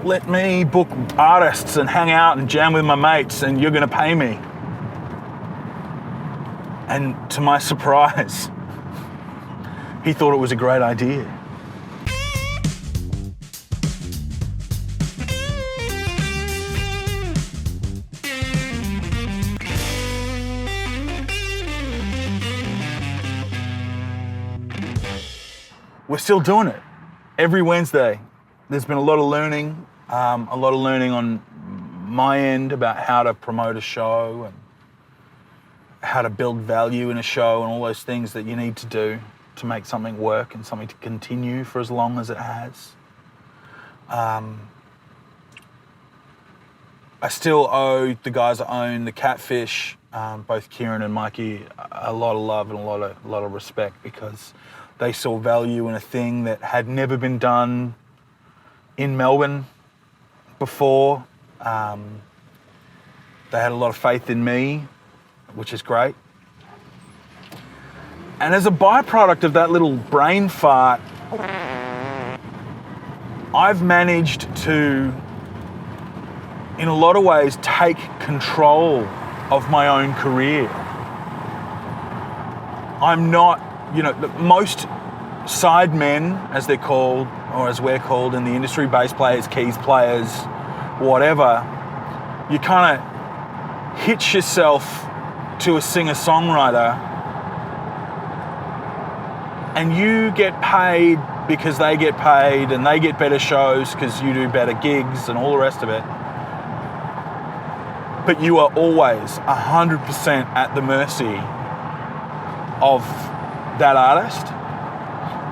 let me book artists and hang out and jam with my mates and you're going to pay me. And to my surprise, he thought it was a great idea. We're still doing it every Wednesday. There's been a lot of learning on my end about how to promote a show and how to build value in a show and all those things that you need to do to make something work and something to continue for as long as it has. I still owe the guys that own the Catfish, both Kieran and Mikey, a lot of love and a lot of respect, because they saw value in a thing that had never been done in Melbourne before. They had a lot of faith in me, which is great. And as a byproduct of that little brain fart, I've managed to, in a lot of ways, take control of my own career. I'm not, most sidemen, as they're called, or as we're called in the industry, bass players, keys players, whatever, you kind of hitch yourself to a singer-songwriter and you get paid because they get paid and they get better shows because you do better gigs and all the rest of it. But you are always 100% at the mercy of that artist.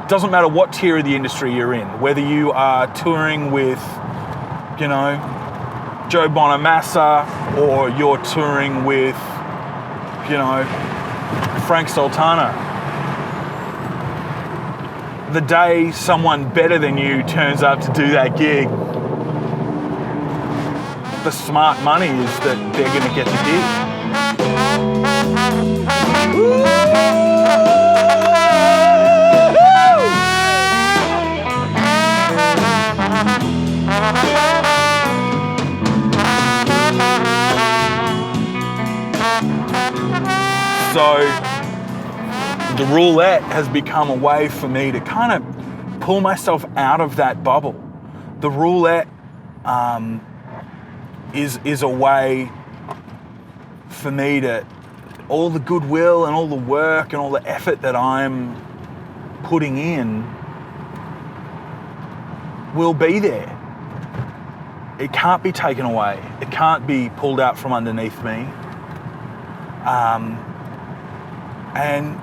It doesn't matter what tier of the industry you're in, whether you are touring with, Joe Bonamassa, or you're touring with, Frank Sultana. The day someone better than you turns up to do that gig, the smart money is that they're going to get the So the Roulette has become a way for me to kind of pull myself out of that bubble. The Roulette is a way for me to, all the goodwill and all the work and all the effort that I'm putting in will be there. It can't be taken away. It can't be pulled out from underneath me. And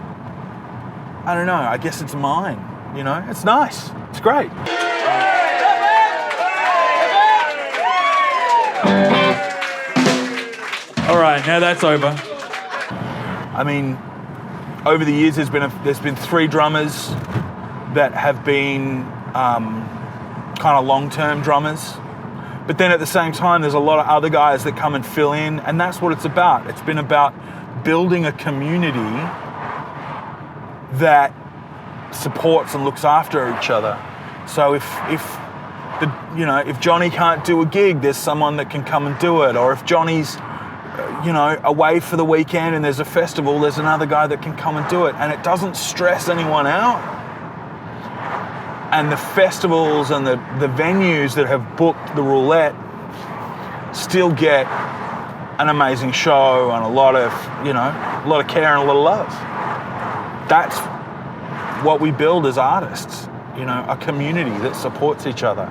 I don't know, I guess it's mine, It's nice, it's great. All right, now that's over. I mean, over the years, there's been 3 drummers that have been kind of long-term drummers. But then at the same time, there's a lot of other guys that come and fill in, and that's what it's about. It's been about building a community that supports and looks after each other. So if Johnny can't do a gig, there's someone that can come and do it. Or if Johnny's away for the weekend and there's a festival, there's another guy that can come and do it. And it doesn't stress anyone out. And the festivals and the venues that have booked the Roulette still get an amazing show and a lot of care and a lot of love. That's what we build as artists, a community that supports each other.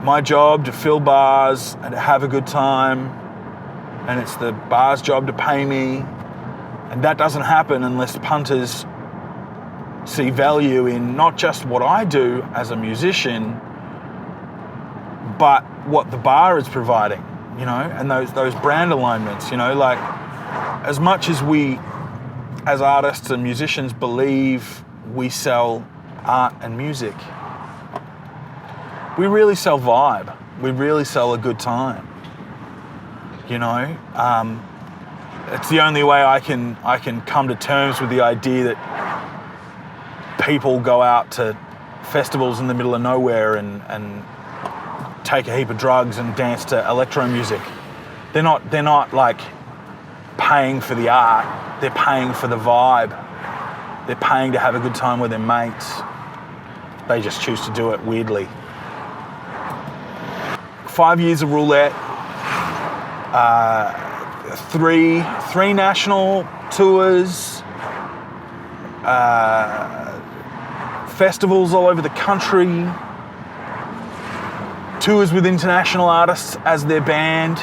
My job to fill bars and to have a good time, and it's the bar's job to pay me, and that doesn't happen unless punters see value in not just what I do as a musician, but what the bar is providing, and those brand alignments, like as much as we as artists and musicians believe we sell art and music, we really sell vibe. We really sell a good time. It's the only way I can come to terms with the idea that people go out to festivals in the middle of nowhere and take a heap of drugs and dance to electro music. They're not like paying for the art. They're paying for the vibe. They're paying to have a good time with their mates. They just choose to do it weirdly. 5 years of Roulette, three national tours, festivals all over the country, tours with international artists as their band,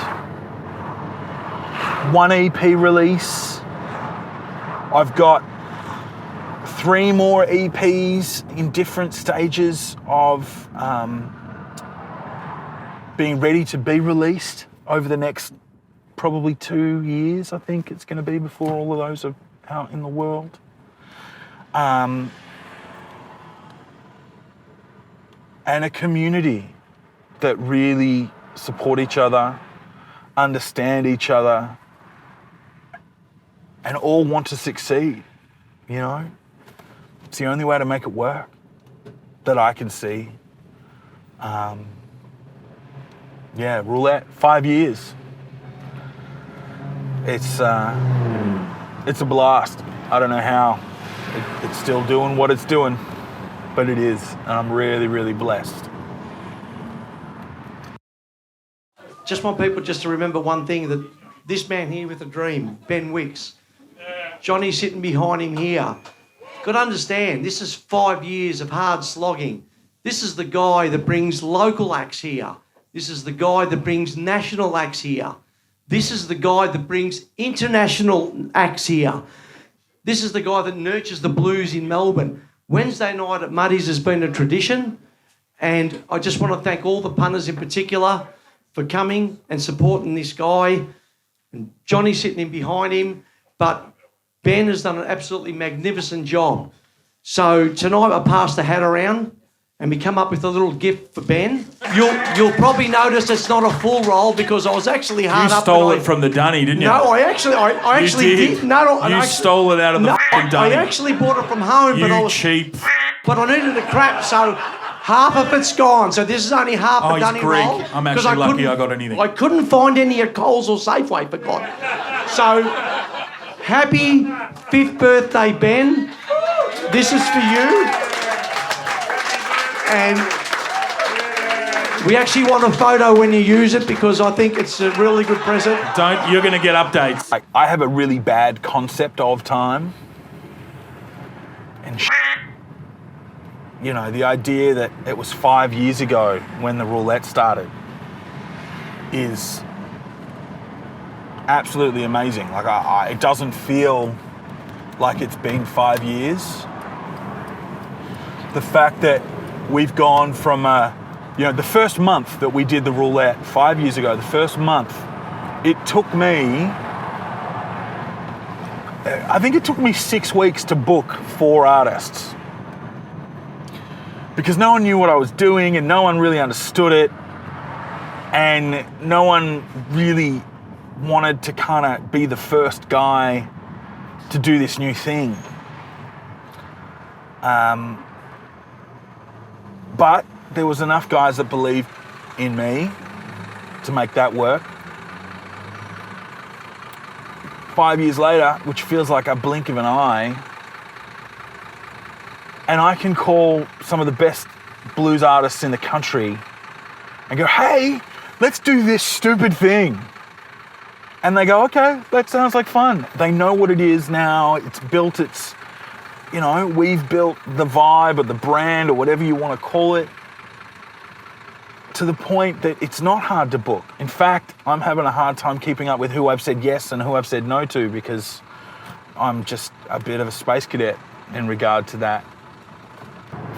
1 EP release. I've got 3 more EPs in different stages of being ready to be released over the next probably 2 years, I think it's going to be, before all of those are out in the world. And a community that really support each other, understand each other, and all want to succeed, you know? It's the only way to make it work that I can see. Roulette, 5 years. It's a blast. I don't know how it's still doing what it's doing, but it is, and I'm really, really blessed. Just want people just to remember one thing, that this man here with a dream, Ben Wicks, Johnny sitting behind him here. Got to understand, this is 5 years of hard slogging. This is the guy that brings local acts here. This is the guy that brings national acts here. This is the guy that brings international acts here. This is the guy that nurtures the blues in Melbourne. Wednesday night at Muddy's has been a tradition, and I just want to thank all the punters in particular for coming and supporting this guy. And Johnny sitting in behind him, but Ben has done an absolutely magnificent job. So tonight I pass the hat around and we come up with a little gift for Ben. You'll probably notice it's not a full roll because I was actually hard up. You stole it from the dunny, didn't you? No, I actually did. No, you stole it out of the fucking dunny. I actually bought it from home, but I was cheap. But I needed a crap, so half of it's gone. So this is only half a dunny roll. I'm actually lucky I got anything. I couldn't find any at Coles or Safeway, for God. So happy 5th birthday, Ben. This is for you. And we actually want a photo when you use it because I think it's a really good present. You're going to get updates. I have a really bad concept of time. And you know, the idea that it was 5 years ago when the Roulette started is absolutely amazing. Like, it doesn't feel like it's been 5 years. The fact that we've gone from, the first month that we did the Roulette 5 years ago, the first month, it took me, I think it took me 6 weeks to book 4 artists. Because no one knew what I was doing and no one really understood it. And no one really wanted to kind of be the first guy to do this new thing. But there was enough guys that believed in me to make that work. 5 years later, which feels like a blink of an eye, and I can call some of the best blues artists in the country and go, hey, let's do this stupid thing. And they go, okay, that sounds like fun. They know what it is now. It's built, we've built the vibe or the brand or whatever you want to call it to the point that it's not hard to book. In fact, I'm having a hard time keeping up with who I've said yes and who I've said no to because I'm just a bit of a space cadet in regard to that.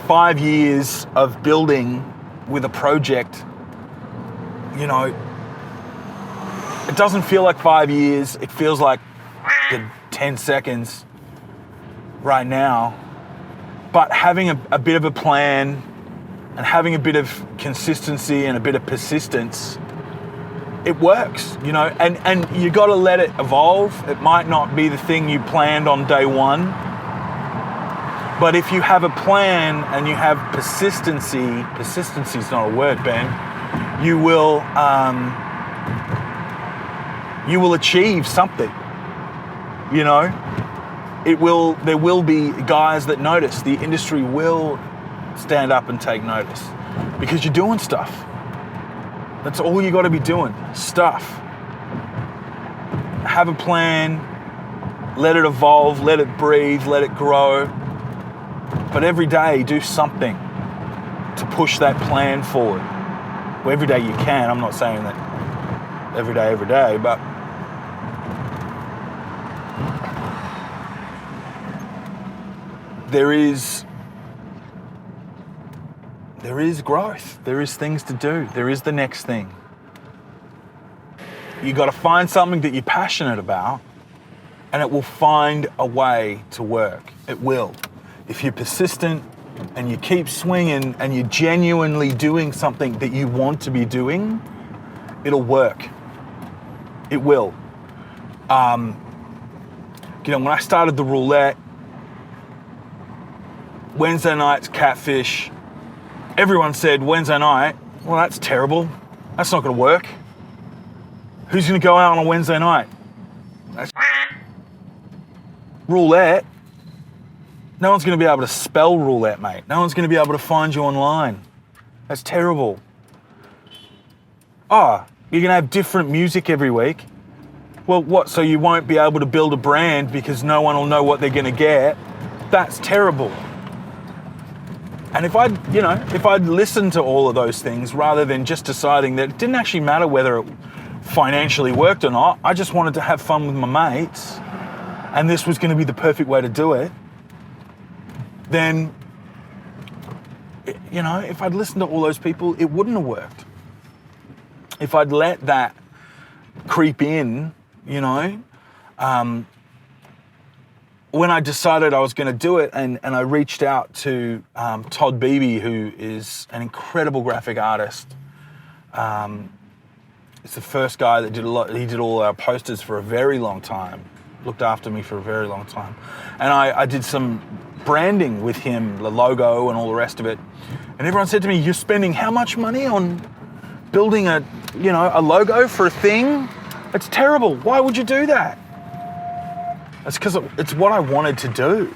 5 years of building with a project, it doesn't feel like 5 years. It feels like 10 seconds right now. But having a bit of a plan and having a bit of consistency and a bit of persistence, it works, and you got to let it evolve. It might not be the thing you planned on day one. But if you have a plan and you have persistency's not a word, Ben. you will achieve something. You know, there will be guys that notice. The industry will stand up and take notice because you're doing stuff. That's all you got to be doing, stuff. Have a plan, let it evolve, let it breathe, let it grow. But every day, do something to push that plan forward. Well, every day you can. I'm not saying that every day, but there is growth. There is things to do. There is the next thing. You got to find something that you're passionate about, and it will find a way to work. It will. If you're persistent and you keep swinging and you're genuinely doing something that you want to be doing, it'll work. It will. When I started the Roulette, Wednesday night's catfish, everyone said Wednesday night, well, that's terrible. That's not going to work. Who's going to go out on a Wednesday night? That's Roulette. No one's going to be able to spell roulette, mate. No one's going to be able to find you online. That's terrible. Oh, you're going to have different music every week. Well, what? So you won't be able to build a brand because no one will know what they're going to get? That's terrible. And if I'd listened to all of those things rather than just deciding that it didn't actually matter whether it financially worked or not, I just wanted to have fun with my mates, and this was going to be the perfect way to do it, then, if I'd listened to all those people, it wouldn't have worked. If I'd let that creep in, when I decided I was going to do it, and I reached out to Todd Beebe, who is an incredible graphic artist. It's the first guy that he did all our posters for a very long time, looked after me for a very long time. And I did some branding with him, the logo and all the rest of it. And everyone said to me, you're spending how much money on building a logo for a thing? It's terrible. Why would you do that? It's because it's what I wanted to do.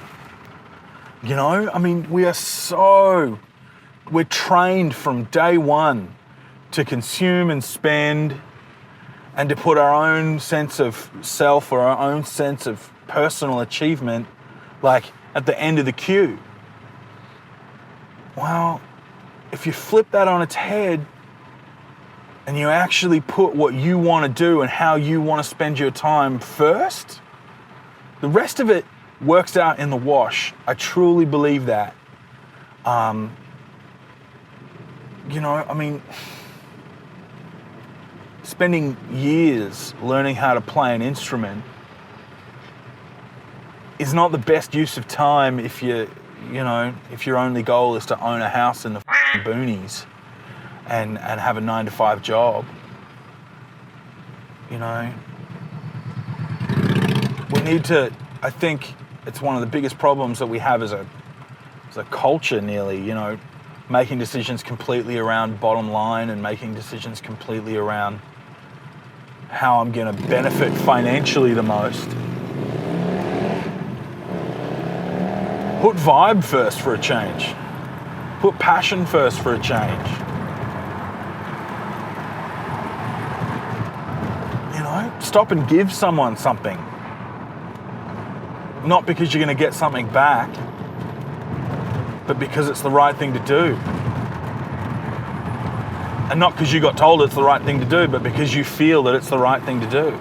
We're trained from day one to consume and spend and to put our own sense of self or our own sense of personal achievement, like, at the end of the queue. Well, if you flip that on its head and you actually put what you want to do and how you want to spend your time first, the rest of it works out in the wash. I truly believe that. Spending years learning how to play an instrument is not the best use of time if your only goal is to own a house in the boonies and have a 9-to-5 job. We need to, I think it's one of the biggest problems that we have as a culture nearly, making decisions completely around bottom line and making decisions completely around how I'm going to benefit financially the most. Put vibe first for a change. Put passion first for a change. Stop and give someone something. Not because you're going to get something back, but because it's the right thing to do. And not because you got told it's the right thing to do, but because you feel that it's the right thing to do.